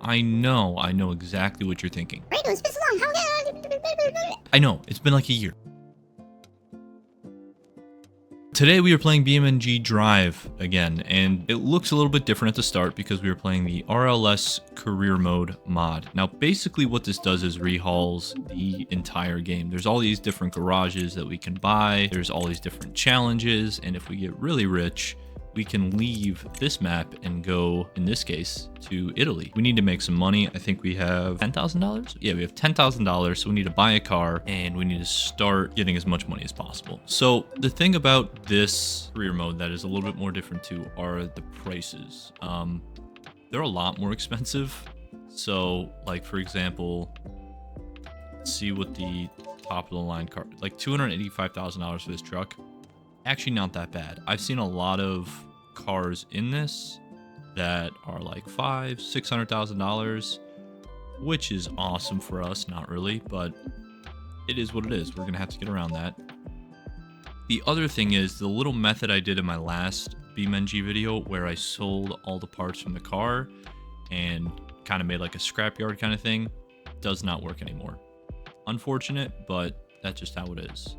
I know exactly what you're thinking. Brandon, it's been so long. I know, it's been like a year. Today we are playing BeamNG.drive again, and it looks a little bit different at the start because we are playing the RLS Career Mode mod. Now basically what this does is rehauls the entire game. There's all these different garages that we can buy, there's all these different challenges, and if we get really rich, we can leave this map and go, in this case, to Italy. We need to make some money. I think we have $10,000? Yeah, we have $10,000, so we need to buy a car and we need to start getting as much money as possible. So the thing about this career mode that is a little bit more different too are the prices. They're a lot more expensive. So like, for example, let's see what the top of the line car, like $285,000 for this truck. Actually not that bad. I've seen a lot of cars in this that are like $500,000-$600,000, which is awesome for us. Not really, but it is what it is. We're gonna have to get around that. The other thing is the little method I did in my last BeamNG video where I sold all the parts from the car and kind of made like a scrapyard kind of thing does not work anymore. Unfortunate, but that's just how it is.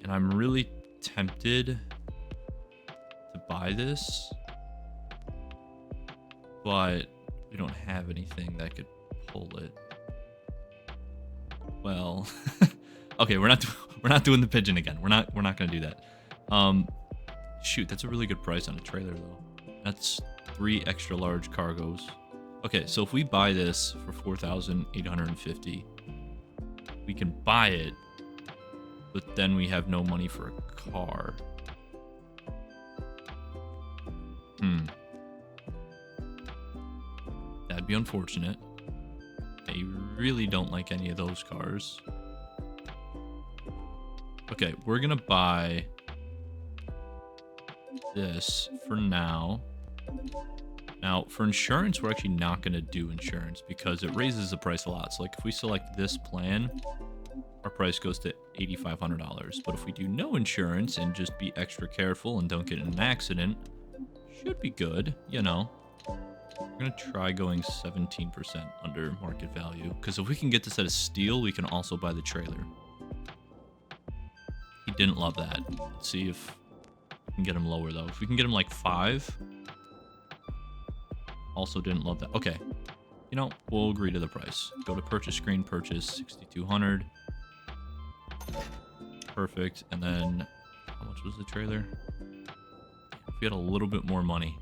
And I'm really tempted to buy this, but we don't have anything that could pull it. Well, okay, we're not doing the pigeon again. We're not gonna do that. Shoot, that's a really good price on a trailer though. That's 3 extra large cargos. Okay, so if we buy this for $4,850, we can buy it, but then we have no money for a car. That'd be unfortunate. I really don't like any of those cars. Okay, we're gonna buy this for now. Now, for insurance, we're actually not gonna do insurance because it raises the price a lot. So like if we select this plan, our price goes to $8,500. But if we do no insurance and just be extra careful and don't get in an accident, should be good, you know. We're gonna try going 17% under market value, because if we can get this at a steal, we can also buy the trailer. He didn't love that. Let's see if we can get him lower though. If we can get him like 5, also didn't love that. Okay, you know, we'll agree to the price. Go to purchase screen, purchase 6,200. Perfect. And then how much was the trailer? If we had a little bit more money,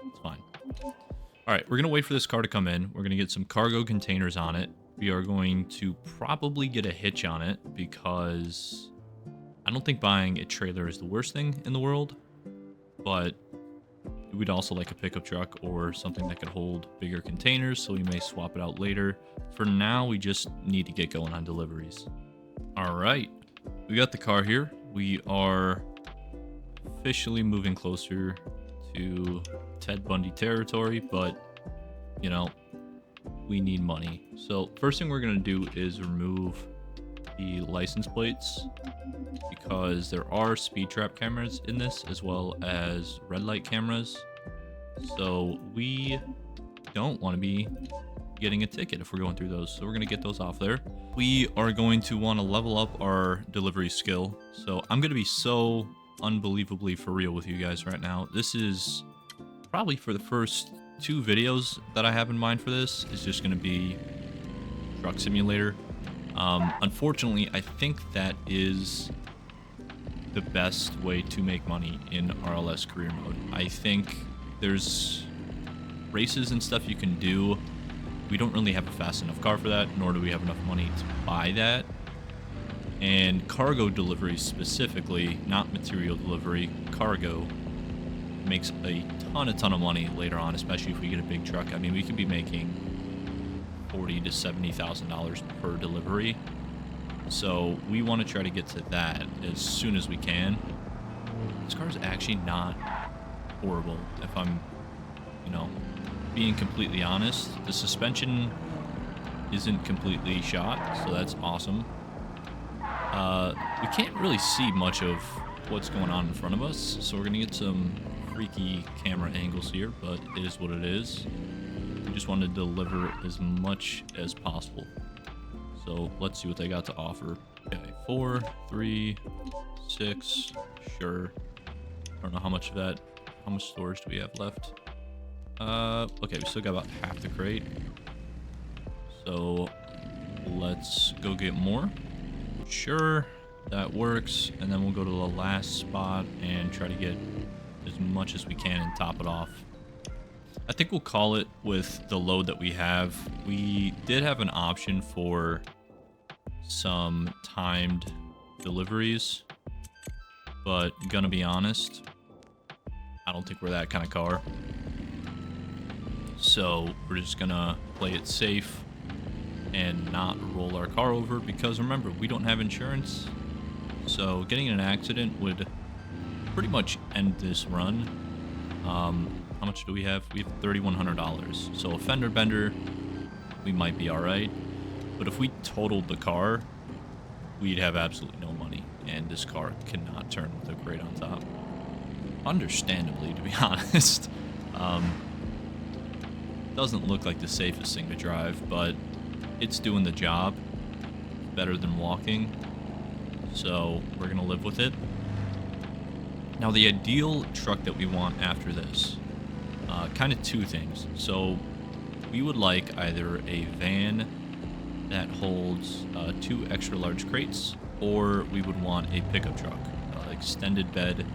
it's fine. All right, we're gonna wait for this car to come in. We're gonna get some cargo containers on it. We are going to probably get a hitch on it because I don't think buying a trailer is the worst thing in the world, but we'd also like a pickup truck or something that could hold bigger containers, so we may swap it out later. For now, we just need to get going on deliveries. All right, we got the car here. We are officially moving closer to Ted Bundy territory, but you know, we need money. So first thing we're gonna do is remove the license plates because there are speed trap cameras in this as well as red light cameras. So we don't want to be getting a ticket if we're going through those. So we're going to get those off there. We are going to want to level up our delivery skill. So I'm going to be so unbelievably for real with you guys right now. This is probably for the first 2 videos that I have in mind for this is just going to be truck simulator. Unfortunately, I think that is the best way to make money in RLS Career Mode. I think there's races and stuff you can do. We don't really have a fast enough car for that, nor do we have enough money to buy that. And cargo delivery specifically, not material delivery, cargo makes a ton of money later on, especially if we get a big truck. I mean, we could be making $40,000 to $70,000 per delivery. So we want to try to get to that as soon as we can. This car is actually not horrible, if I'm, you know, being completely honest. The suspension isn't completely shot, so that's awesome. We can't really see much of what's going on in front of us, so we're gonna get some freaky camera angles here, but it is what it is. We just want to deliver as much as possible. So let's see what they got to offer. Okay, 4, 3, 6, sure. I don't know how much of that, how much storage do we have left? Okay, we still got about half the crate. So let's go get more. Sure, that works. And then we'll go to the last spot and try to get as much as we can and top it off. I think we'll call it with the load that we have. We did have an option for some timed deliveries, but gonna be honest, I don't think we're that kind of car. So we're just gonna play it safe and not roll our car over, because remember, we don't have insurance. So getting in an accident would pretty much end this run. How much do we have? We have $3,100. So a fender bender, we might be all right. But if we totaled the car, we'd have absolutely no money. And this car cannot turn with a crate on top. Understandably, to be honest. Doesn't look like the safest thing to drive, but it's doing the job better than walking. So we're going to live with it. Now, the ideal truck that we want after this, kind of two things. So we would like either a van that holds 2 extra large crates, or we would want a pickup truck, extended bed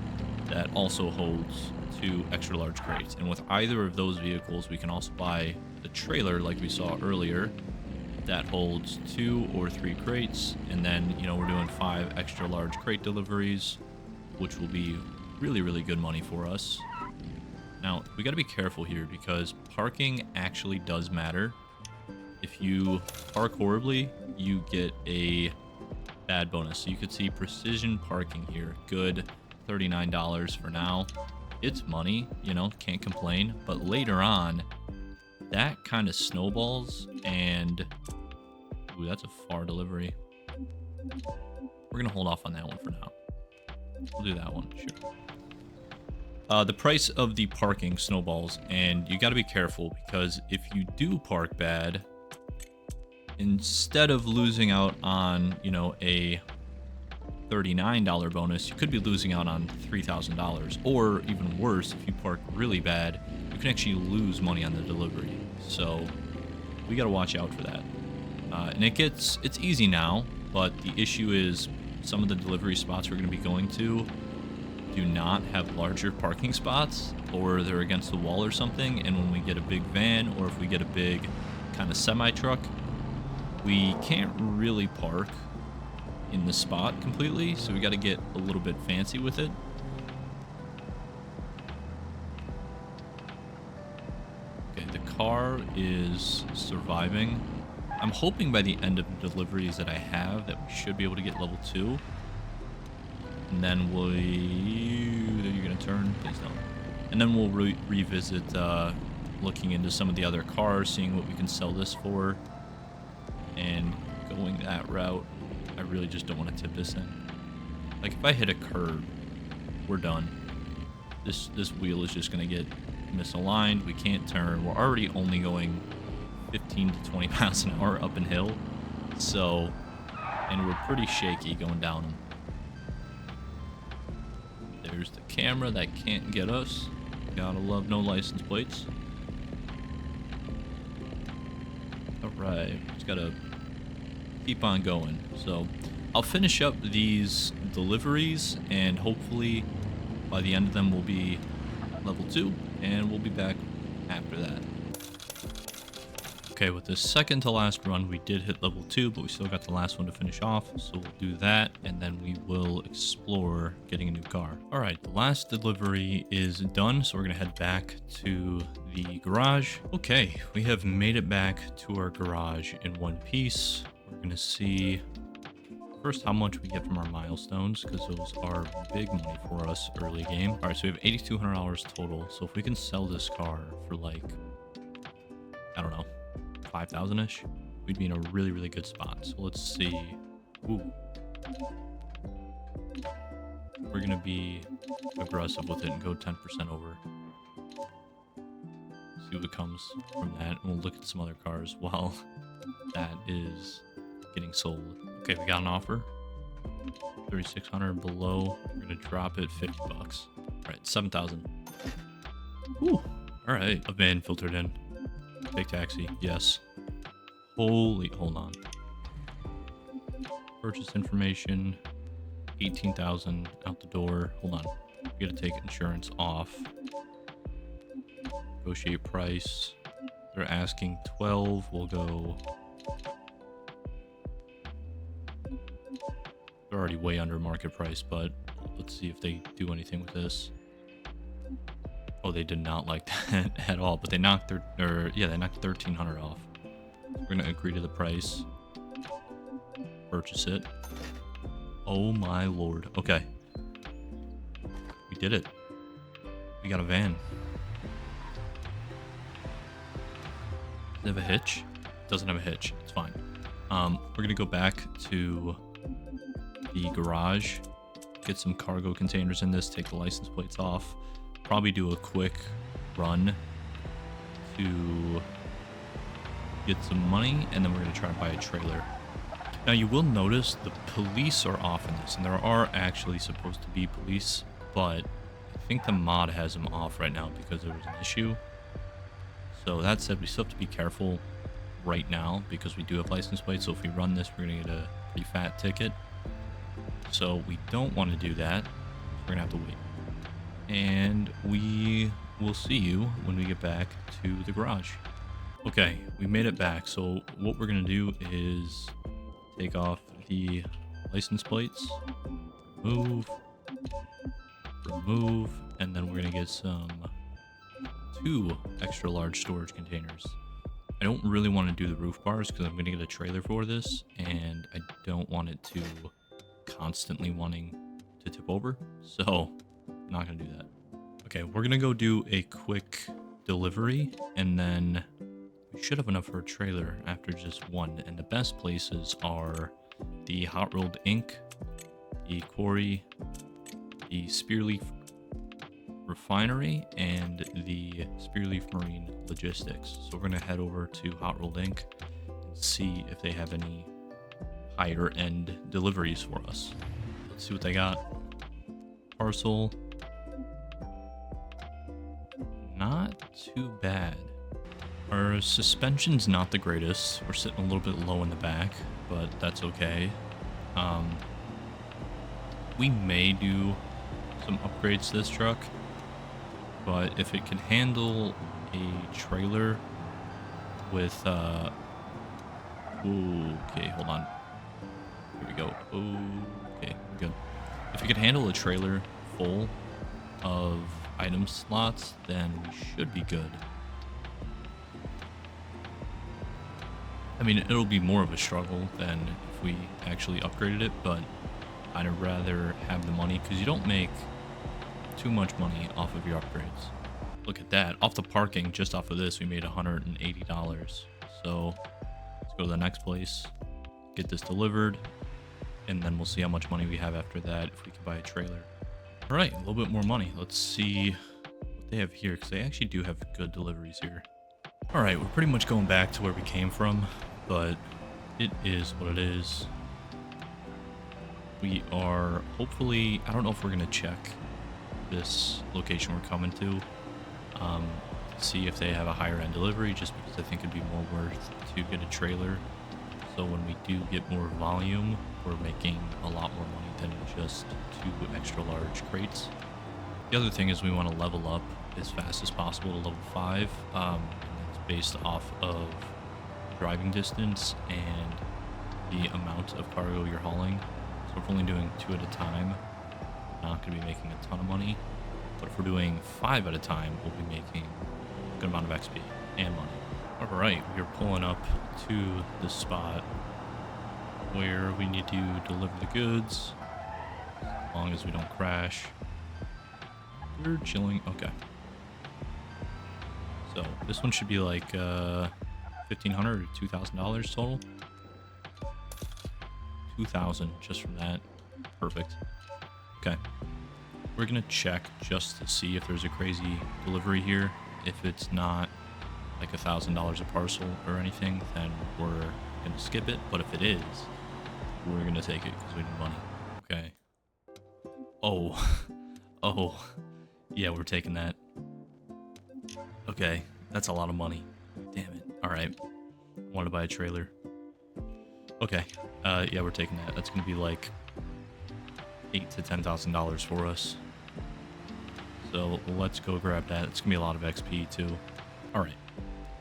that also holds 2 extra large crates. And with either of those vehicles, we can also buy the trailer like we saw earlier that holds 2 or 3 crates. And then, you know, we're doing 5 extra large crate deliveries, which will be really, really good money for us. Now, we got to be careful here because parking actually does matter. If you park horribly, you get a bad bonus. So you could see precision parking here. Good, $39 for now. It's money, you know, can't complain. But later on, that kind of snowballs, and ooh, that's a far delivery. We're gonna hold off on that one for now. We'll do that one, sure. The price of the parking snowballs, and you got to be careful because if you do park bad, instead of losing out on, you know, a $39 bonus, you could be losing out on $3,000, or even worse, if you park really bad, you can actually lose money on the delivery. So we got to watch out for that. And it's easy now, but the issue is some of the delivery spots we're going to be going to do not have larger parking spots, or they're against the wall or something. And when we get a big van, or if we get a big kind of semi truck, we can't really park in the spot completely, so we got to get a little bit fancy with it. Okay, the car is surviving. I'm hoping by the end of the deliveries that I have that we should be able to get level 2. And then you're gonna turn, please don't. And then we'll revisit looking into some of the other cars, seeing what we can sell this for, and going that route. I really just don't want to tip this in. Like, if I hit a curb, we're done. This wheel is just gonna get misaligned. We can't turn. We're already only going 15 to 20 miles an hour up in hill, so, and we're pretty shaky going down them. There's the camera that can't get us. Gotta love no license plates. Alright, just gotta keep on going. So I'll finish up these deliveries, and hopefully by the end of them we'll be level 2, and we'll be back after that. Okay, with the second to last run, we did hit level 2, but we still got the last one to finish off. So we'll do that, and then we will explore getting a new car. All right, the last delivery is done, so we're gonna head back to the garage. Okay, we have made it back to our garage in one piece. We're gonna see first how much we get from our milestones, because those are big money for us early game. All right, so we have $8,200 total. So if we can sell this car for, like, I don't know, 5,000-ish, we'd be in a really, really good spot. So let's see. Ooh. We're gonna be aggressive with it and go 10% over. See see what comes from that. And we'll look at some other cars while that is getting sold. Okay, we got an offer. 3,600 below. We're gonna drop it 50 bucks. All right, 7,000. Ooh. All right, a van filtered in. Take taxi. Yes. Holy, hold on. Purchase information. 18,000 out the door. Hold on. We gotta take insurance off. Negotiate price. They're asking 12. We'll go. They're already way under market price, but let's see if they do anything with this. Oh, they did not like that at all, but they knocked they knocked 1,300 off. We're gonna agree to the price. Purchase it. Oh my lord. Okay. We did it. We got a van. Does it have a hitch? It doesn't have a hitch. It's fine. We're gonna go back to the garage, get some cargo containers in this, take the license plates off, probably do a quick run to get some money, and then we're gonna try to buy a trailer. Now you will notice the police are off in this, and there are actually supposed to be police, but I think the mod has them off right now because there was an issue. So that said, we still have to be careful right now because we do have license plates. So if we run this, we're gonna get a pretty fat ticket. So we don't want to do that. We're gonna have to wait. And we will see you when we get back to the garage. Okay, we made it back. So what we're gonna do is take off the license plates, remove, and then we're gonna get some 2 extra large storage containers. I don't really want to do the roof bars because I'm going to get a trailer for this, and I don't want it to constantly wanting to tip over, so I'm not going to do that. Okay, we're going to go do a quick delivery, and then we should have enough for a trailer after just one, and the best places are the Hot Rolled Ink, the Quarry, the Spearleaf Refinery, and the Spearleaf Marine Logistics. So we're going to head over to Hot Rolled Ink and see if they have any higher end deliveries for us. Let's see what they got. Parcel. Not too bad. Our suspension's not the greatest. We're sitting a little bit low in the back, but that's okay. We may do some upgrades to this truck, but if it can handle a trailer with okay, hold on, here we go. Okay, good. If it can handle a trailer full of item slots, then we should be good. I mean, it'll be more of a struggle than if we actually upgraded it, but I'd rather have the money because you don't make too much money off of your upgrades. Look at that. Off the parking, just off of this, we made $180. So let's go to the next place, get this delivered, and then we'll see how much money we have after that if we can buy a trailer. All right, a little bit more money. Let's see what they have here because they actually do have good deliveries here. All right, we're pretty much going back to where we came from, but it is what it is. We are hopefully, I don't know if we're going to check this location we're coming to, see if they have a higher end delivery, just because I think it'd be more worth to get a trailer. So when we do get more volume, we're making a lot more money than just 2 extra large crates. The other thing is we want to level up as fast as possible to level 5. And that's based off of driving distance and the amount of cargo you're hauling. So if we're only doing 2 at a time, we're not going to be making a ton of money. But if we're doing 5 at a time, we'll be making a good amount of XP and money. All right, we are pulling up to the spot where we need to deliver the goods, as long as we don't crash. We're chilling. Okay. So this one should be like $1,500 or $2,000 total. 2,000 just from that. Perfect. Okay. We're gonna check just to see if there's a crazy delivery here. If it's not like $1,000 a parcel or anything, then we're gonna skip it. But if it is, we're gonna take it because we need money. Okay. Oh, oh, yeah, we're taking that. Okay, that's a lot of money. Damn it. All right, want to buy a trailer. Okay, yeah, we're taking that. That's gonna be like $8,000 to $10,000 for us. So let's go grab that. It's gonna be a lot of XP too. All right,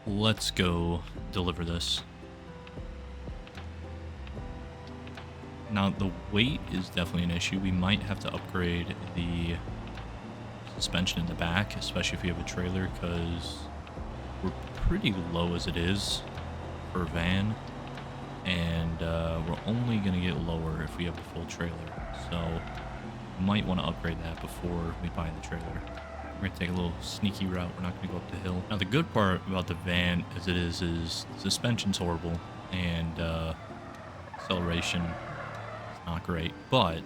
let's go deliver this. Now the weight is definitely an issue. We might have to upgrade the suspension in the back, especially if you have a trailer, because we're pretty low as it is for a van, and we're only gonna get lower if we have a full trailer. So might want to upgrade that before we buy the trailer. We're gonna take a little sneaky route. We're not gonna go up the hill. Now the good part about the van as it is suspension's horrible, and acceleration is not great, but it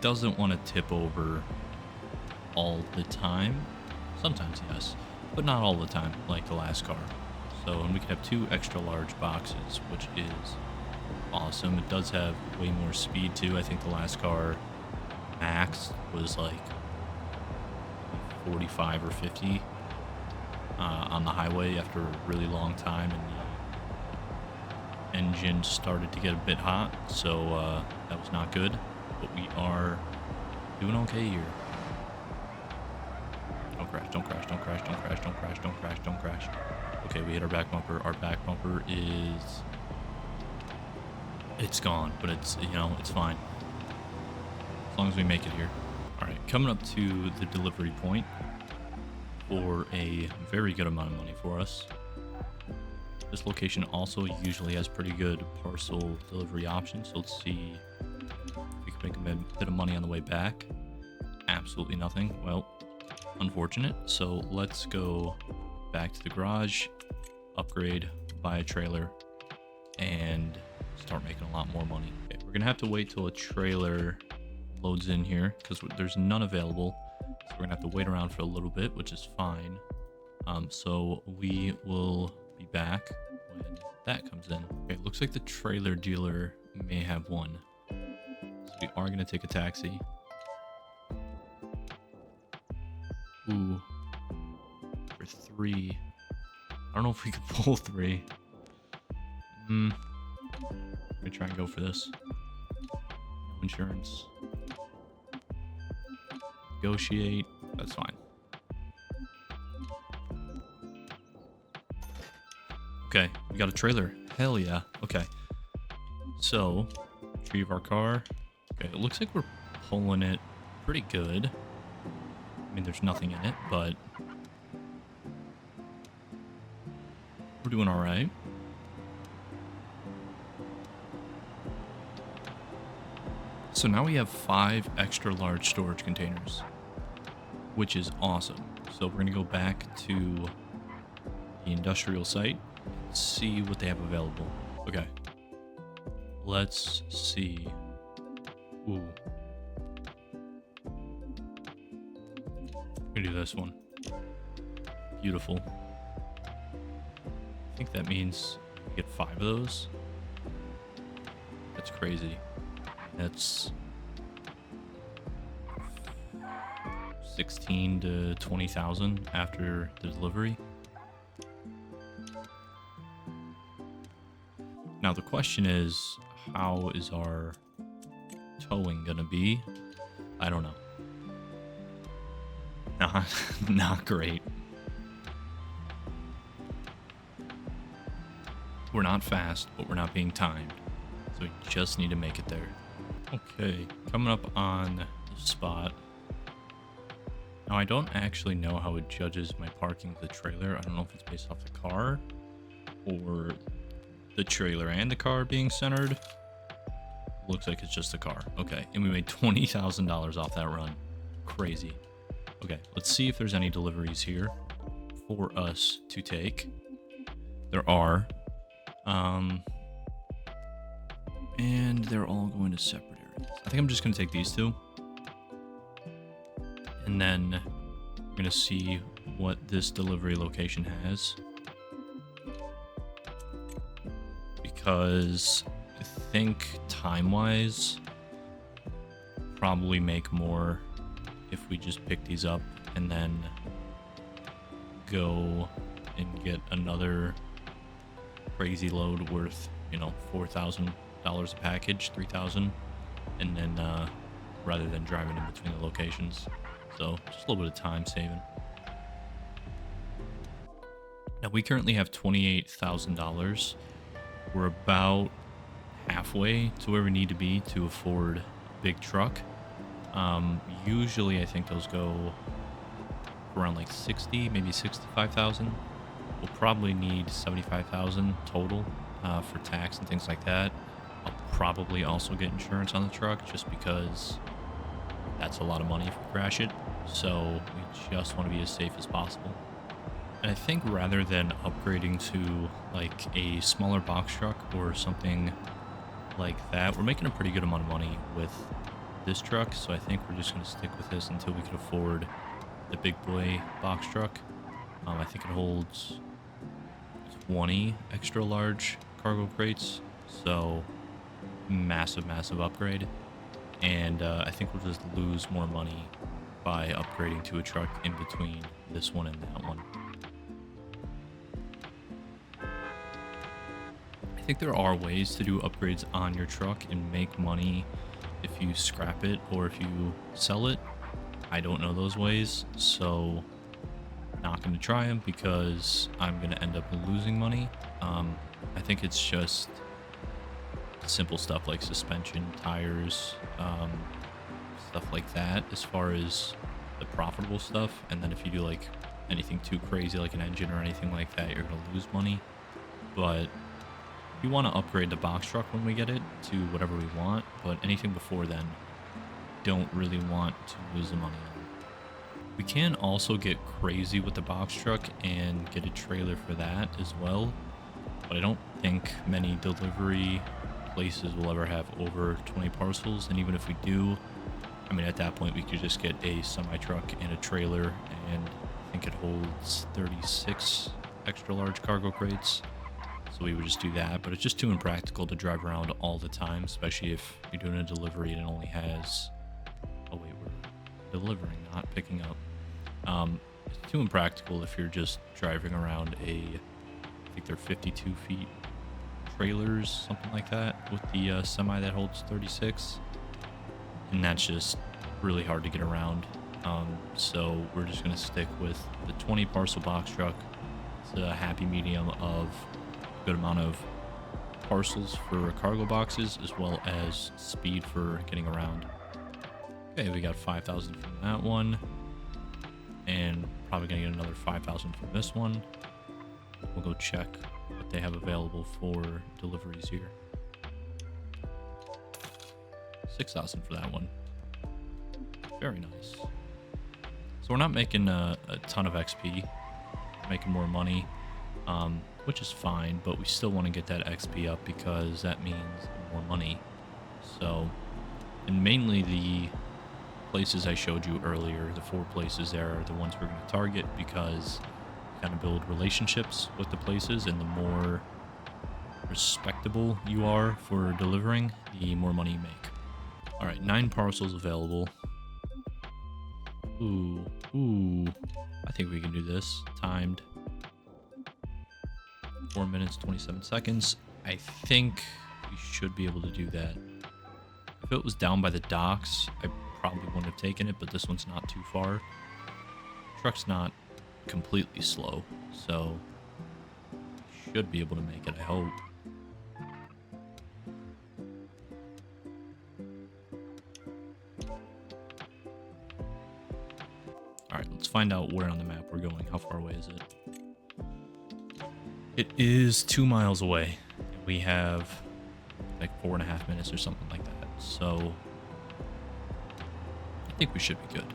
doesn't want to tip over all the time. Sometimes yes, but not all the time like the last car. So, and we can have 2 extra large boxes, which is awesome. It does have way more speed too. I think the last car max was like 45 or 50 on the highway after a really long time, and the engine started to get a bit hot, so that was not good, but we are doing okay here. Don't crash, don't crash, don't crash, don't crash, don't crash, don't crash, don't crash. Okay, we hit our back bumper. Our back bumper is... it's gone, but it's, you know, it's fine. As long as we make it here. Alright, coming up to the delivery point for a very good amount of money for us. This location also usually has pretty good parcel delivery options, so let's see if we can make a bit of money on the way back. Absolutely nothing. Well, unfortunate. So let's go back to the garage, upgrade, buy a trailer, and start making a lot more money. Okay, we're gonna have to wait till a trailer loads in here because there's none available, so we're gonna have to wait around for a little bit, which is fine. So we will be back when that comes in. Okay, looks like the trailer dealer may have one, so we are gonna take a taxi. Ooh, for 3. I don't know if we could pull 3. I'm gonna try and go for this. No insurance. Negotiate. That's fine. Okay, we got a trailer. Hell yeah. Okay. So, retrieve our car. Okay, it looks like we're pulling it pretty good. I mean, there's nothing in it, but we're doing all right. So now we have 5 extra large storage containers, which is awesome. So we're gonna go back to the industrial site, see what they have available. Okay, let's see. Ooh, I'm gonna do this one. Beautiful. I think that means we get 5 of those. That's crazy. That's 16 to 20,000 after the delivery. Now the question is, how is our towing gonna be? I don't know. Not great. We're not fast, but we're not being timed. So we just need to make it there. Okay, coming up on the spot. Now I don't actually know how it judges my parking of the trailer. I don't know if it's based off the car or the trailer and the car being centered. Looks like it's just the car. Okay, and we made $20,000 off that run. Crazy. Okay, let's see if there's any deliveries here for us to take. There are. And they're all going to separate areas. I think I'm just going to take these 2. And then we're going to see what this delivery location has. because I think time-wise, probably make more if we just pick these up and then go and get another crazy load worth, you know, $4,000 a package, 3,000, and then rather than driving in between the locations. So just a little bit of time saving. Now we currently have $28,000. We're about halfway to where we need to be to afford a big truck. Usually I think those go around like 60, maybe 65,000. We'll probably need 75,000 total for tax and things like that. I'll probably also get insurance on the truck just because that's a lot of money if we crash it. So we just want to be as safe as possible. And I think rather than upgrading to like a smaller box truck or something like that, we're making a pretty good amount of money with this truck. So I think we're just going to stick with this until we can afford the big boy box truck. I think it holds 20 extra large cargo crates. So massive, massive upgrade. And I think we'll just lose more money by upgrading to a truck in between this one and that one. I think there are ways to do upgrades on your truck and make money if you scrap it or if you sell it. I don't know those ways, so not going to try them because I'm going to end up losing money. I think it's just simple stuff like suspension, tires, stuff like that as far as the profitable stuff. And then if you do like anything too crazy like an engine or anything like that, you're going to lose money. But we want to upgrade the box truck when we get it to whatever we want, but anything before then, don't really want to lose the money on. We can also get crazy with the box truck and get a trailer for that as well, but I don't think many delivery places will ever have over 20 parcels, and even if we do, I mean, at that point we could just get a semi-truck and a trailer, and I think it holds 36 extra large cargo crates. So we would just do that, but it's just too impractical to drive around all the time, especially if you're doing a delivery and it only has... Oh wait, we're delivering, not picking up. It's too impractical if you're just driving around I think they're 52 feet trailers, something like that, with the semi that holds 36. And that's just really hard to get around. So we're just going to stick with the 20 parcel box truck. It's a happy medium of good amount of parcels for cargo boxes as well as speed for getting around. Okay, we got 5,000 from that one, and probably gonna get another 5,000 from this one. We'll go check what they have available for deliveries here. 6,000 for that one. Very nice. So we're not making a ton of XP, making more money. Which is fine, but we still want to get that XP up because that means more money. So, and mainly the places I showed you earlier, the 4 places there are the ones we're going to target because you kind of build relationships with the places, and the more respectable you are for delivering, the more money you make. All right, 9 parcels available. Ooh, I think we can do this. Timed. 4 minutes, 27 seconds. I think we should be able to do that. If it was down by the docks, I probably wouldn't have taken it, but this one's not too far. Truck's not completely slow, so should be able to make it, I hope. Alright, let's find out where on the map we're going. How far away is it? It is 2 miles away. We have like 4.5 minutes or something like that. So I think we should be good.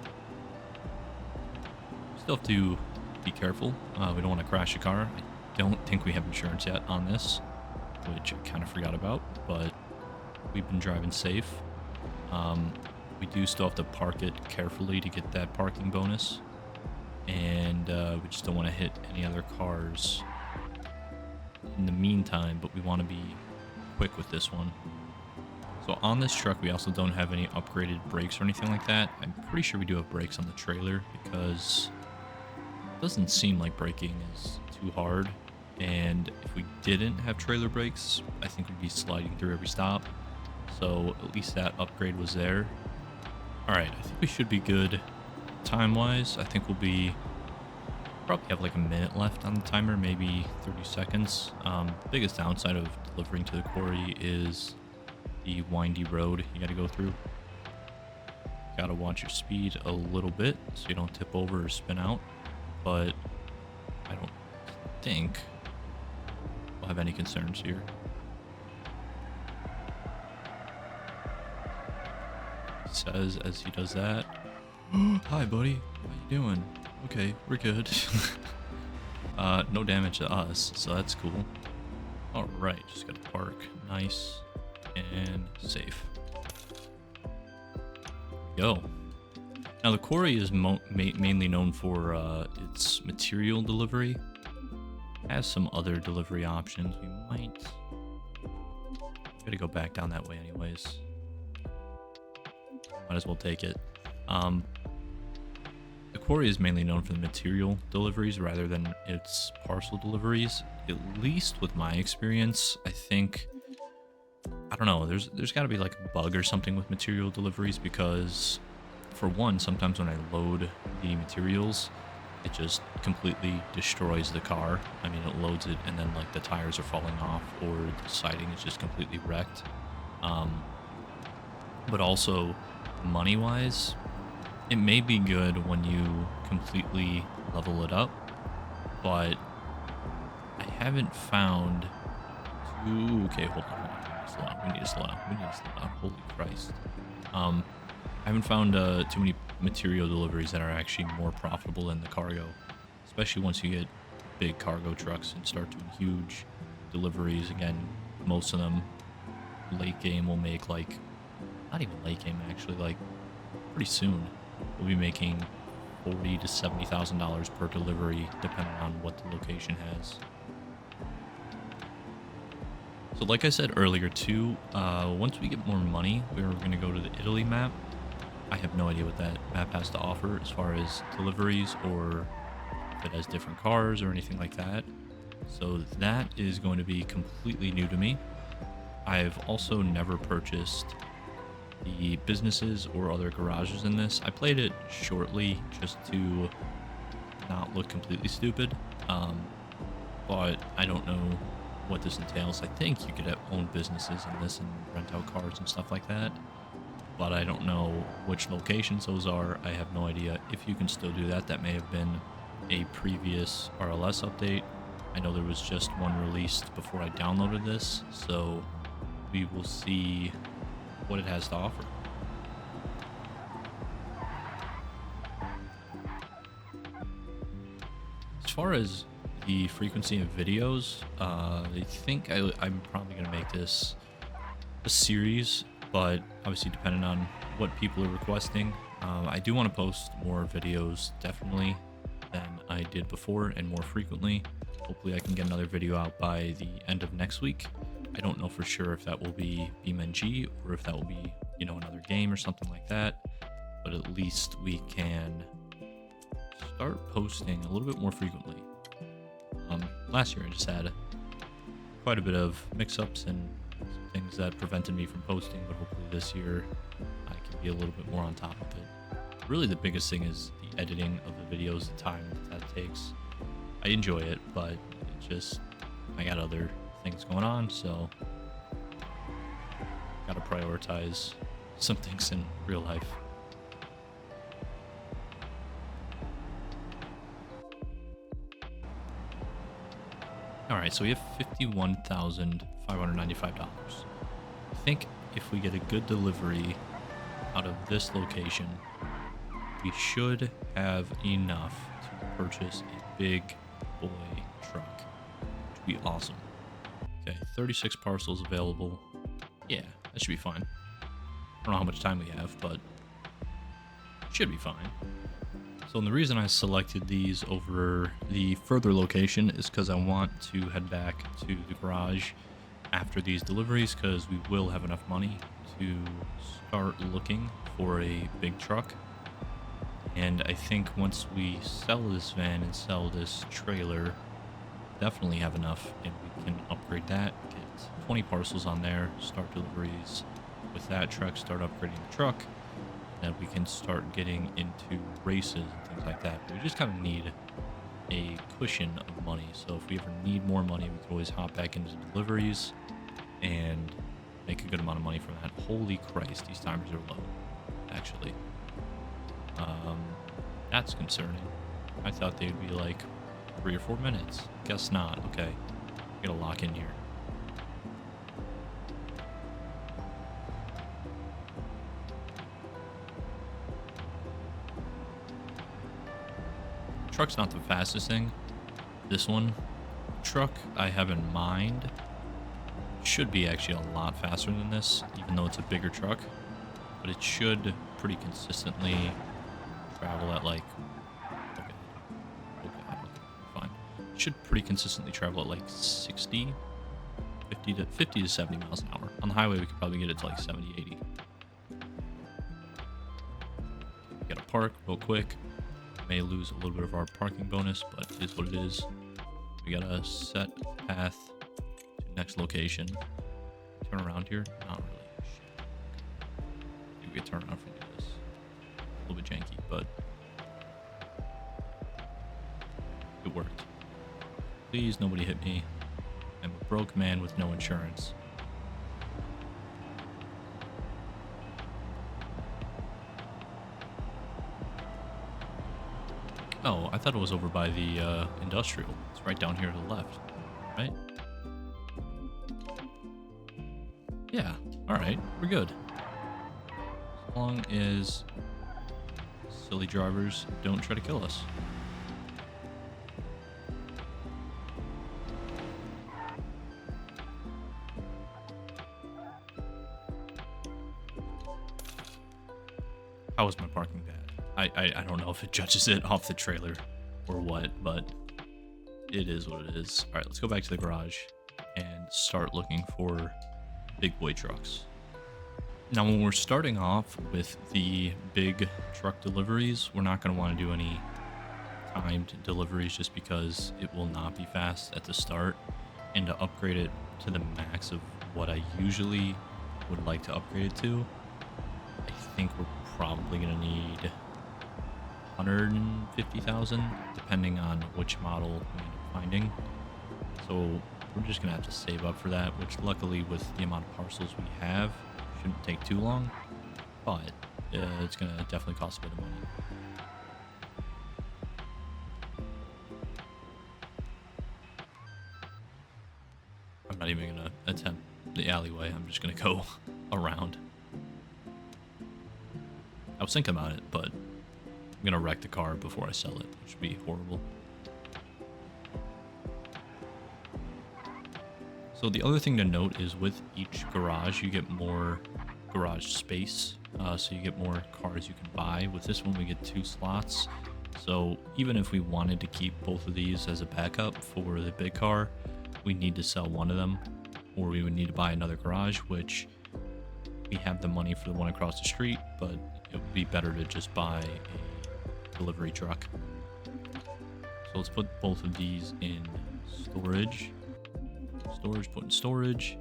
Still have to be careful. We don't want to crash a car. I don't think we have insurance yet on this, which I kind of forgot about, but we've been driving safe. We do still have to park it carefully to get that parking bonus. And we just don't want to hit any other cars in the meantime, but we want to be quick with this one. So on this truck, we also don't have any upgraded brakes or anything like that. I'm pretty sure we do have brakes on the trailer because it doesn't seem like braking is too hard. And if we didn't have trailer brakes, I think we'd be sliding through every stop. So at least that upgrade was there. All right, I think we should be good time-wise. I think we'll be probably have like a minute left on the timer, maybe 30 seconds. Biggest downside of delivering to the quarry is the windy road you got to go through. Got to watch your speed a little bit so you don't tip over or spin out. But I don't think we'll have any concerns here. He says as he does that, "Hi, buddy. How you doing? Okay, we're good." No damage to us, so that's cool. All right, just gotta park nice and safe. Go. Now the quarry is mainly known for its material delivery. It has some other delivery options. We might gotta go back down that way anyways. Might as well take it. The quarry is mainly known for the material deliveries rather than its parcel deliveries. At least with my experience, I think, I don't know, there's got to be like a bug or something with material deliveries because, for one, sometimes when I load the materials, it just completely destroys the car. I mean, it loads it and then like the tires are falling off or the siding is just completely wrecked. But also, money-wise, it may be good when you completely level it up, but I haven't found okay, hold on. We need to slow down. Holy Christ. I haven't found too many material deliveries that are actually more profitable than the cargo, especially once you get big cargo trucks and start doing huge deliveries. Again, most of them late game will make like, not even late game actually, like pretty soon we'll be making $40,000 to $70,000 per delivery depending on what the location has. So like I said earlier too, once we get more money, we're going to go to the Italy map. I have no idea what that map has to offer as far as deliveries or if it has different cars or anything like that. So that is going to be completely new to me. I've also never purchased the businesses or other garages in this. I played it shortly just to not look completely stupid, but I don't know what this entails. I think you could own businesses in this and rent out cars and stuff like that, but I don't know which locations those are. I have no idea if you can still do that. That may have been a previous RLS update. I know there was just one released before I downloaded this, so we will see what it has to offer. As far as the frequency of videos, I think I'm probably going to make this a series, but obviously depending on what people are requesting. I do want to post more videos definitely than I did before and more frequently. Hopefully I can get another video out by the end of next week. I don't know for sure if that will be BeamNG or if that will be, you know, another game or something like that, but at least we can start posting a little bit more frequently. Last year I just had quite a bit of mix-ups and some things that prevented me from posting, but hopefully this year I can be a little bit more on top of it. Really the biggest thing is the editing of the videos, the time that takes. I enjoy it, but it just, I got other things going on, so gotta prioritize some things in real life. Alright, so we have $51,595. I think if we get a good delivery out of this location, we should have enough to purchase a big boy truck, which would be awesome. Okay, 36 parcels available. Yeah, that should be fine. I don't know how much time we have, but it should be fine. So the reason I selected these over the further location is because I want to head back to the garage after these deliveries because we will have enough money to start looking for a big truck. And I think once we sell this van and sell this trailer, definitely have enough, and we can upgrade that, get 20 parcels on there, start deliveries with that truck, start upgrading the truck, and then we can start getting into races and things like that. But we just kind of need a cushion of money, so if we ever need more money, we can always hop back into deliveries and make a good amount of money from that. Holy Christ, these timers are low, actually. That's concerning. I thought they'd be like 3 or 4 minutes. Guess not. Okay, gotta lock in here. Truck's not the fastest thing. This one, truck I have in mind, should be actually a lot faster than this, even though it's a bigger truck. But it should pretty consistently travel at like, okay, fine. It should pretty consistently travel at like 50 to 70 miles an hour. On the highway, we could probably get it to like 70, 80. Gotta park real quick. May lose a little bit of our parking bonus, but it is what it is. We got a set path to next location. Turn around here? Not really. Shit. Maybe we could turn around if we do this. A little bit janky, but it worked. Please, nobody hit me. I'm a broke man with no insurance. Oh, I thought it was over by the industrial. It's right down here to the left, right? Yeah, alright, we're good. As long as silly drivers don't try to kill us. How was my parking bad? I don't know if it judges it off the trailer or what, but it is what it is. All right, let's go back to the garage and start looking for big boy trucks. Now, when we're starting off with the big truck deliveries, we're not going to want to do any timed deliveries just because it will not be fast at the start. And to upgrade it to the max of what I usually would like to upgrade it to, I think we're probably going to need 150,000, depending on which model we end up finding. So we're just gonna have to save up for that, which luckily with the amount of parcels we have, shouldn't take too long, but it's gonna definitely cost a bit of money. I'm not even gonna attempt the alleyway, I'm just gonna go around. I was thinking about it, but I'm gonna wreck the car before I sell it, which would be horrible. So the other thing to note is with each garage, you get more garage space. So you get more cars you can buy. With this one, we get 2 slots. So even if we wanted to keep both of these as a backup for the big car, we need to sell one of them, or we would need to buy another garage, which we have the money for the one across the street, but it would be better to just buy a delivery truck. So let's put both of these in storage. Put in storage,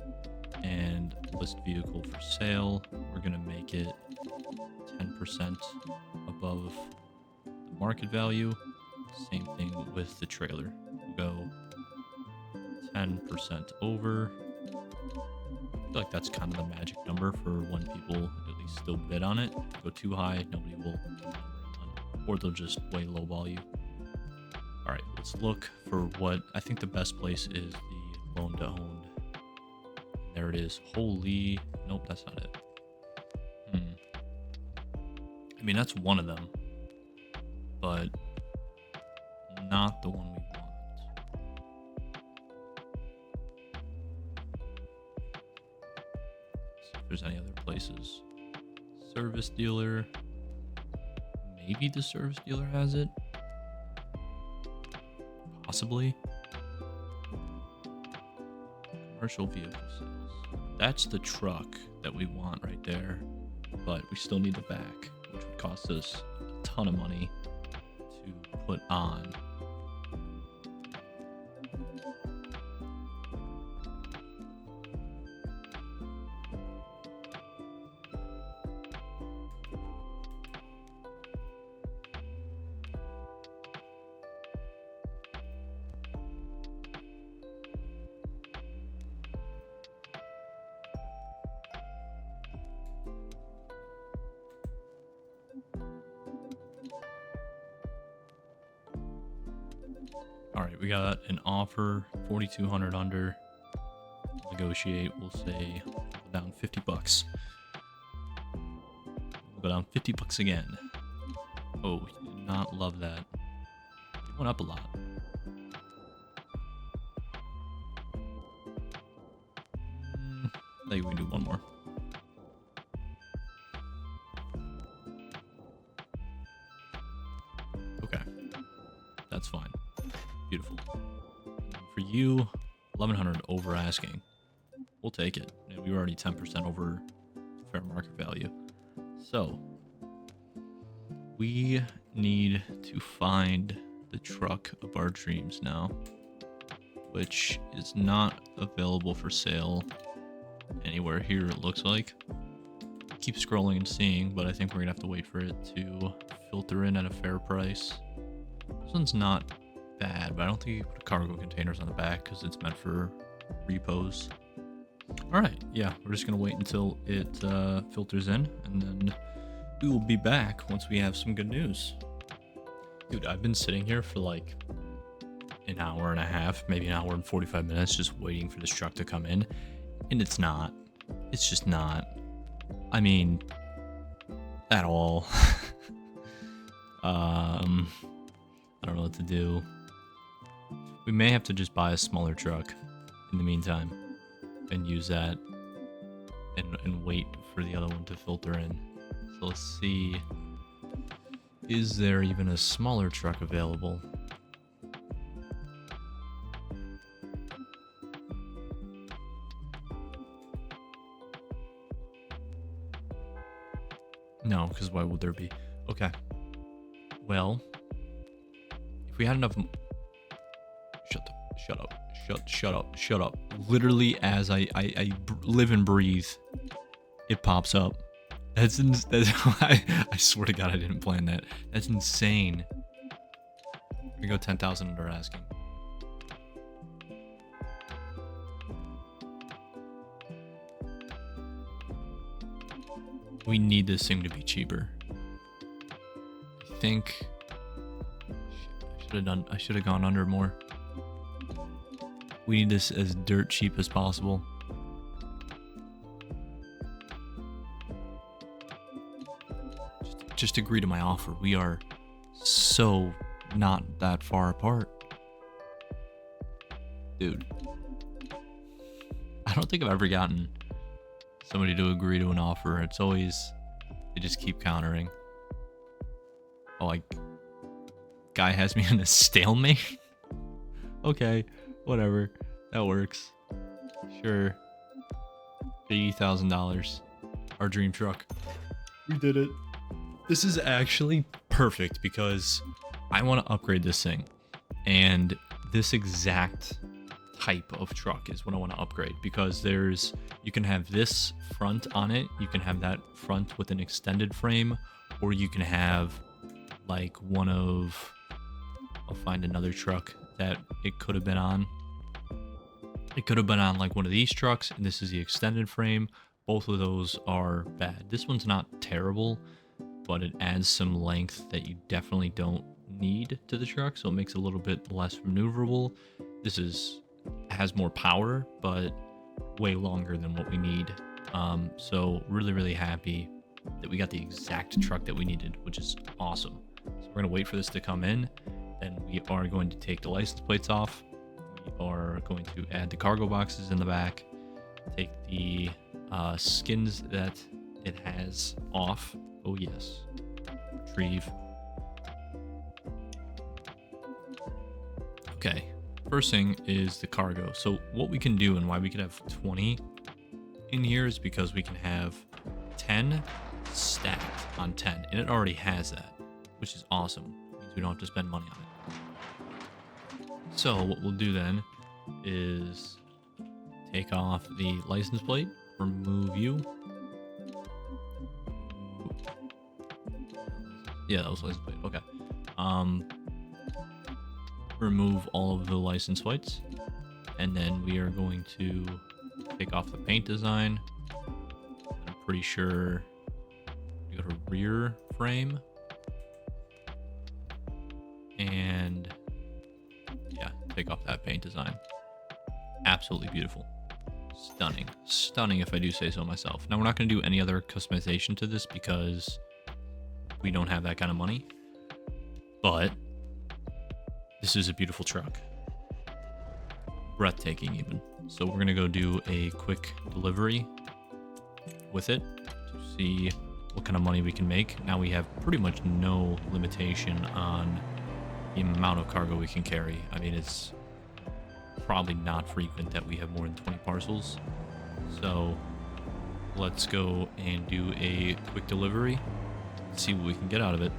and list vehicle for sale. We're gonna make it 10% above the market value. Same thing with the trailer. We'll go 10% over. I feel like that's kind of the magic number for when people at least still bid on it. Go too high, nobody will, or they'll just way lowball you. All right, let's look for what I think the best place is. The loan to own. There it is. Holy, nope, that's not it. I mean, that's one of them, but not the one we want. See if there's any other places. Service dealer. Maybe the service dealer has it. Possibly. Commercial vehicle sales. That's the truck that we want right there. But we still need the back, which would cost us a ton of money to put on. All right, we got an offer, 4,200 under. Negotiate, we'll say go down 50 bucks. We'll go down 50 bucks again. Oh, we did not love that. It went up a lot. I think we can do one more. Okay, that's fine. Beautiful. For you, 1,100 over asking. We'll take it. We were already 10% over fair market value. So, we need to find the truck of our dreams now, which is not available for sale anywhere here, it looks like. Keep scrolling and seeing, but I think we're gonna have to wait for it to filter in at a fair price. This one's not bad, but I don't think you can put cargo containers on the back because it's meant for repos. All right, yeah, we're just gonna wait until it filters in, and then we will be back once we have some good news. Dude, I've been sitting here for like an hour and a half, maybe an hour and 45 minutes, just waiting for this truck to come in, and it's not. It's just not. I mean, at all. I don't know what to do. We may have to just buy a smaller truck in the meantime and use that and wait for the other one to filter in. So let's see, is there even a smaller truck available? No, because why would there be? Okay. Well, if we had enough... Shut up. Literally, as I live and breathe, it pops up. That's I swear to God, I didn't plan that. That's insane. I'm gonna go 10,000 under asking. We need this thing to be cheaper. I think I should have gone under more. We need this as dirt cheap as possible. Just agree to my offer. We are so not that far apart. Dude. I don't think I've ever gotten somebody to agree to an offer. It's always, they just keep countering. Oh, like, guy has me in a stalemate? Okay, whatever. That works. Sure. $80,000. Our dream truck. We did it. This is actually perfect because I want to upgrade this thing. And this exact type of truck is what I want to upgrade, because you can have this front on it. You can have that front with an extended frame, or you can have like one of, I'll find another truck that it could have been on. It could have been on like one of these trucks, and this is the extended frame. Both of those are bad. This one's not terrible, but it adds some length that you definitely don't need to the truck, so it makes it a little bit less maneuverable. This has more power, but way longer than what we need. So really happy that we got the exact truck that we needed, which is awesome. So we're gonna wait for this to come in, then we are going to take the license plates off. We are going to add the cargo boxes in the back, take the skins that it has off. Oh yes, retrieve. Okay, first thing is the cargo. So what we can do and why we could have 20 in here is because we can have 10 stacked on 10, and it already has that, which is awesome. It means we don't have to spend money on it. So what we'll do then is take off the license plate, remove you. Yeah, that was license plate. Okay. Remove all of the license plates, and then we are going to take off the paint design. I'm pretty sure we go to rear frame, and yeah, take off that paint design. Absolutely beautiful. Stunning. Stunning if I do say so myself. Now we're not going to do any other customization to this because we don't have that kind of money, but this is a beautiful truck. Breathtaking even. So we're going to go do a quick delivery with it to see what kind of money we can make. Now we have pretty much no limitation on the amount of cargo we can carry. I mean, it's probably not frequent that we have more than 20 parcels. So let's go and do a quick delivery, see what we can get out of it.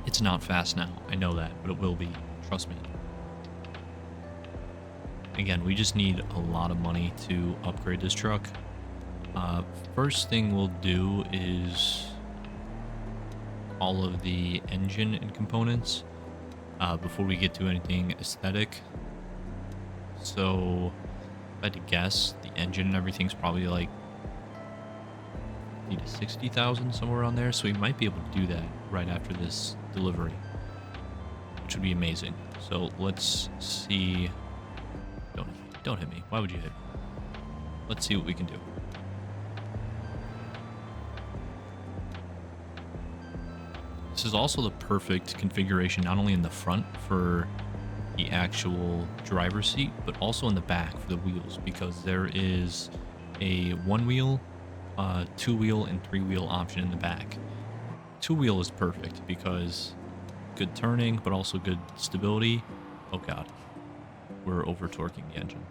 It's not fast now, I know that, but it will be, trust me. Again, we just need a lot of money to upgrade this truck. First thing we'll do is all of the engine and components before we get to anything aesthetic. So if I had to guess, the engine and everything's probably like 50 to 60,000, somewhere around there. So we might be able to do that right after this delivery, which would be amazing. So let's see. Don't hit me. Why would you hit me? Let's see what we can do. This is also the perfect configuration, not only in the front for the actual driver's seat, but also in the back for the wheels, because there is a 1-wheel, 2-wheel, and 3-wheel option in the back. 2-wheel is perfect because good turning, but also good stability. Oh god, we're over torquing the engine.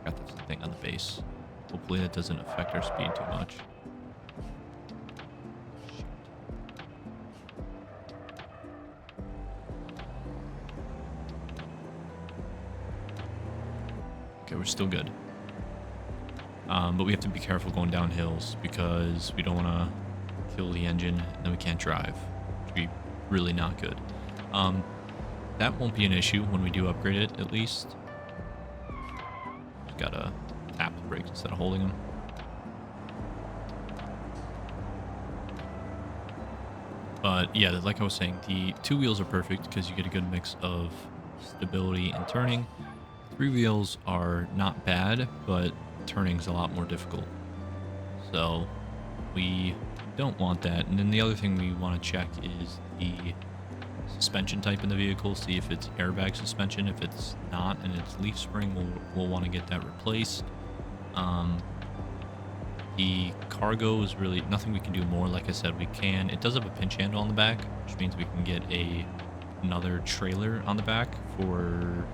Got this thing on the base. Hopefully that doesn't affect our speed too much. Okay, we're still good. But we have to be careful going down hills because we don't want to kill the engine and then we can't drive, which would be really not good. That won't be an issue when we do upgrade it, at least. Just gotta tap the brakes instead of holding them. But yeah, like I was saying, the 2 wheels are perfect because you get a good mix of stability and turning. 3 wheels are not bad, but turning's a lot more difficult. So we don't want that. And then the other thing we want to check is the suspension type in the vehicle, see if it's airbag suspension. If it's not and it's leaf spring, we'll want to get that replaced. The cargo is really nothing we can do more. Like I said, it does have a pinch handle on the back, which means we can get another trailer on the back for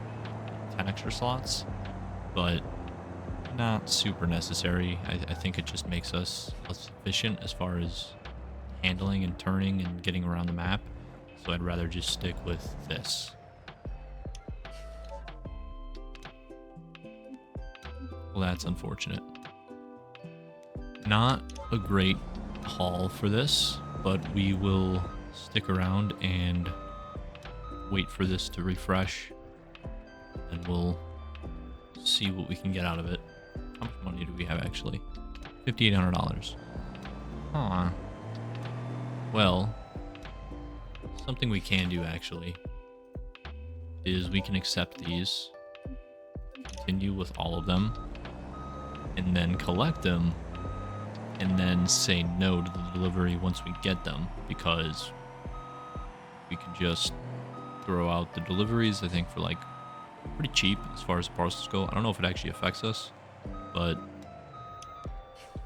10 extra slots, but not super necessary. I think it just makes us less efficient as far as handling and turning and getting around the map. So I'd rather just stick with this. Well, that's unfortunate. Not a great haul for this, but we will stick around and wait for this to refresh, and we'll see what we can get out of it. How much money do we have actually? $5,800. Huh. Well, something we can do actually is we can accept these, continue with all of them, and then collect them, and then say no to the delivery once we get them, because we can just throw out the deliveries, I think, for like pretty cheap as far as parcels go. I don't know if it actually affects us, but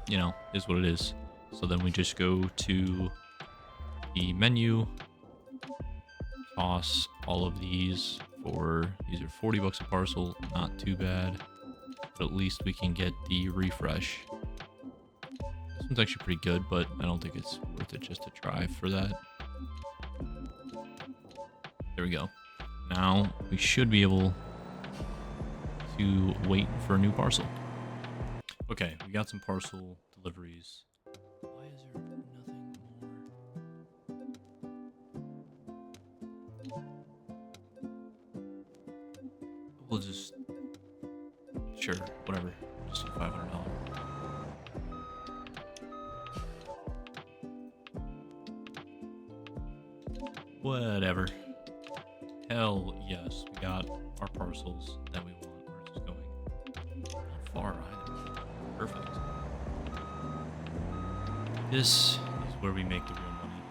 you know, is what it is. So then we just go to the menu, toss all of these these are 40 bucks a parcel, not too bad. But at least we can get the refresh. This one's actually pretty good, but I don't think it's worth it just to try for that. There we go. Now we should be able to wait for a new parcel. Okay, we got some parcel deliveries. Why is there nothing more? We'll just... Sure, whatever. Just a $500. Whatever. Hell yes, we got our parcels that we want. We're just going not far either. Perfect. This is where we make the real money.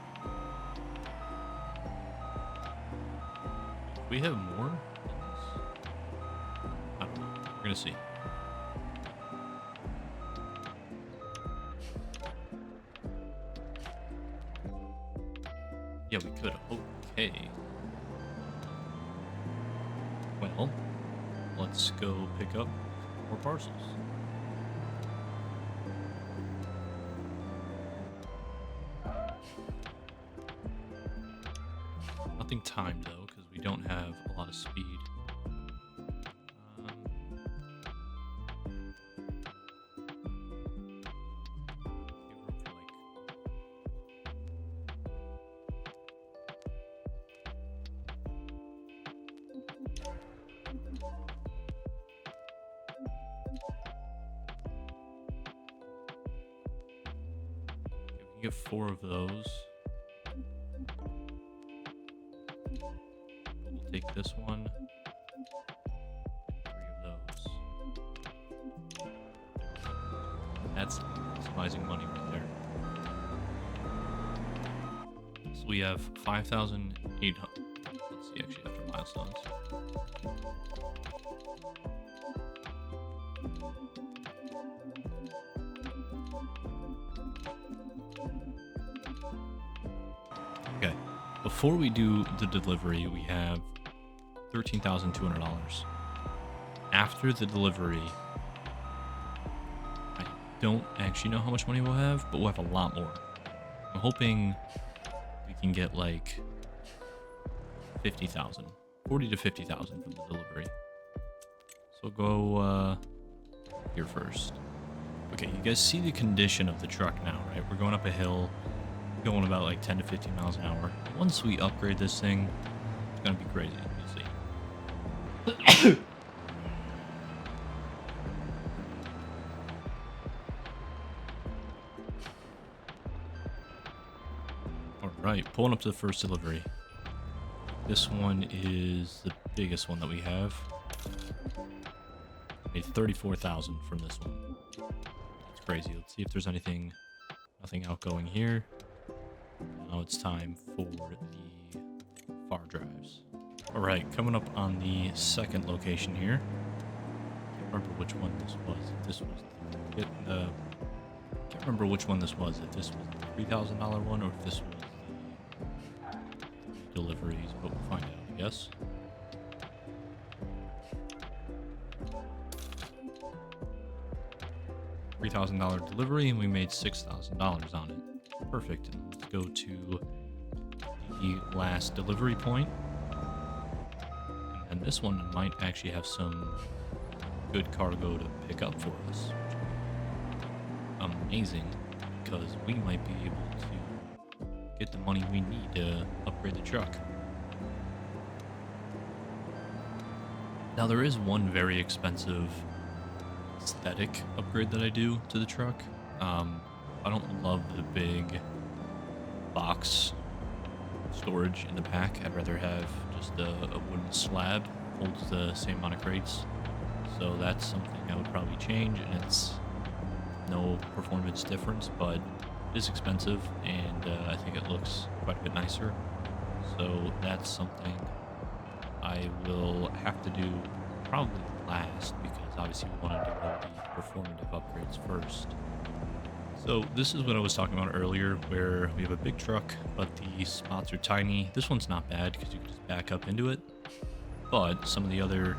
Do we have more than this? I don't know. We're gonna see. Yeah, we could. Okay. Well, let's go pick up more parcels. Nothing timed though, because we don't have a lot of speed. Get 4 of those. We'll take this one. 3 of those. That's maximizing money right there. So we have 5,800. Let's see, actually, after milestones. Okay, before we do the delivery, we have $13,200. After the delivery, I don't actually know how much money we'll have, but we'll have a lot more. I'm hoping we can get like 50,000, 40 to 50,000 from the delivery. So go here first. Okay, you guys see the condition of the truck now, right? We're going up a hill, going about like 10 to 15 miles an hour. Once we upgrade this thing, it's gonna be crazy, you'll see. Alright, pulling up to the first delivery. This one is the biggest one that we have. Made 34,000 from this one. That's crazy. Let's see if there's nothing outgoing here. Now it's time for the far drives. All right, coming up on the second location here. Can't remember which one this was. If this was can't remember which one this was. If this was the $3,000 one or if this was the deliveries, but we'll find out, I guess. $3,000 delivery, and we made $6,000 on it. Perfect. And let's go to the last delivery point. And this one might actually have some good cargo to pick up for us. Amazing, because we might be able to get the money we need to upgrade the truck. Now there is one very expensive aesthetic upgrade that I do to the truck. I don't love the big box storage in the back. I'd rather have just a wooden slab, holds the same amount of crates. So that's something I would probably change, and it's no performance difference, but it is expensive, and I think it looks quite a bit nicer. So that's something I will have to do probably last, because obviously we want to do all the performative upgrades first. So So this is what I was talking about earlier, where we have a big truck, but the spots are tiny. This one's not bad because you can just back up into it. But some of the other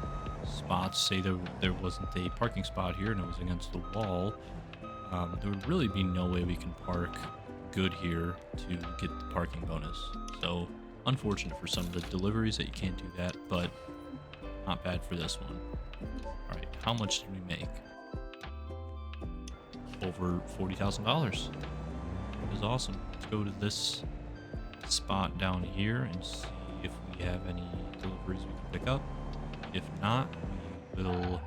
spots, say there wasn't a parking spot here and it was against the wall, there would really be no way we can park good here to get the parking bonus. So unfortunate for some of the deliveries that you can't do that, but not bad for this one. All right, how much did we make? Over $40,000. It was awesome. Let's go to this spot down here and see if we have any deliveries we can pick up. If not, we will,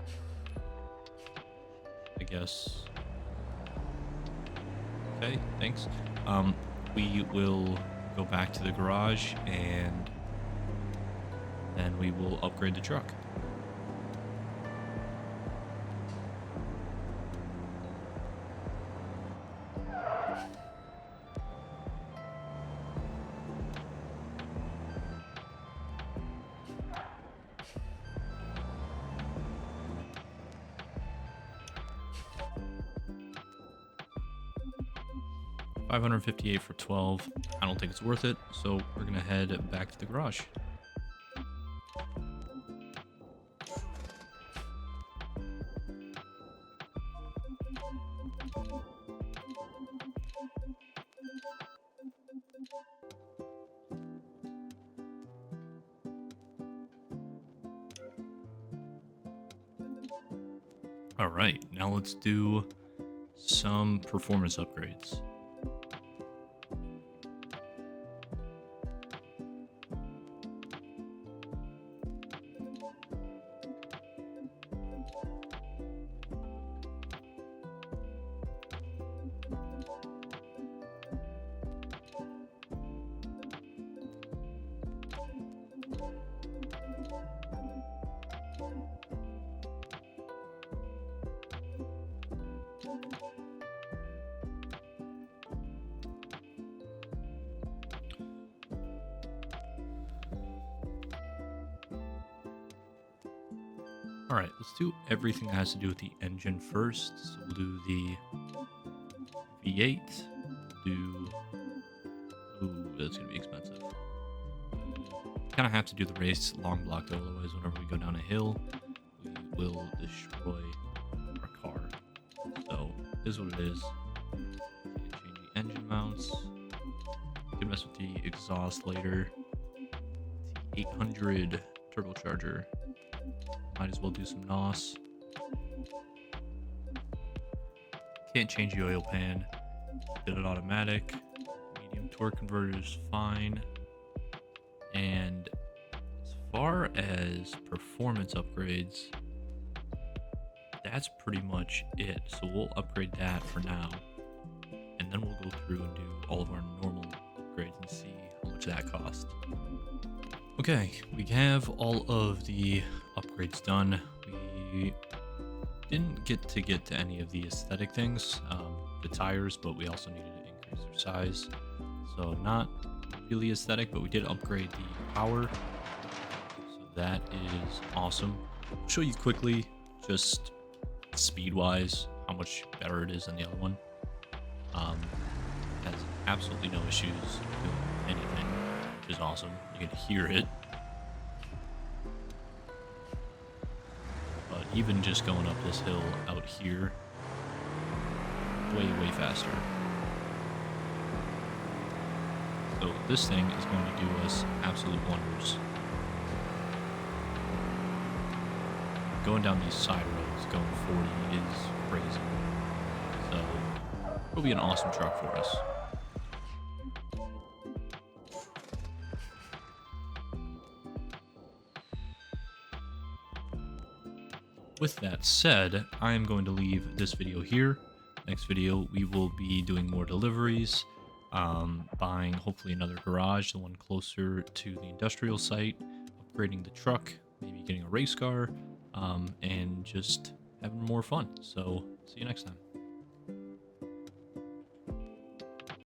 I guess. Okay, thanks. We will go back to the garage and then we will upgrade the truck. $558 for 12. I don't think it's worth it, so we're gonna head back to the garage. All right, now let's do some performance upgrades. All right, let's do everything that has to do with the engine first. So we'll do the V8. Do, ooh, that's gonna be expensive. Kind of have to do the race long block though, otherwise whenever we go down a hill, we will destroy our car. So this is what it is. Change the engine mounts. You can mess with the exhaust later. The 800 turbocharger. Might as well do some NOS. Can't change the oil pan. Did it automatic. Medium torque converter is fine. And as far as performance upgrades, that's pretty much it. So we'll upgrade that for now. And then we'll go through and do all of our normal upgrades and see how much that costs. Okay, we have all of the upgrades done. We didn't get to any of the aesthetic things, the tires, but we also needed to increase their size. So not really aesthetic, but we did upgrade the power. So that is awesome. I'll show you quickly, just speed-wise, how much better it is than the other one. Has absolutely no issues doing anything, which is awesome. You can hear it. But even just going up this hill out here, way faster. So this thing is going to do us absolute wonders. Going down these side roads, going 40 is crazy. So it'll be an awesome truck for us. With that said, I am going to leave this video here. Next video, we will be doing more deliveries, buying hopefully another garage, the one closer to the industrial site, upgrading the truck, maybe getting a race car, and just having more fun. So see you next time.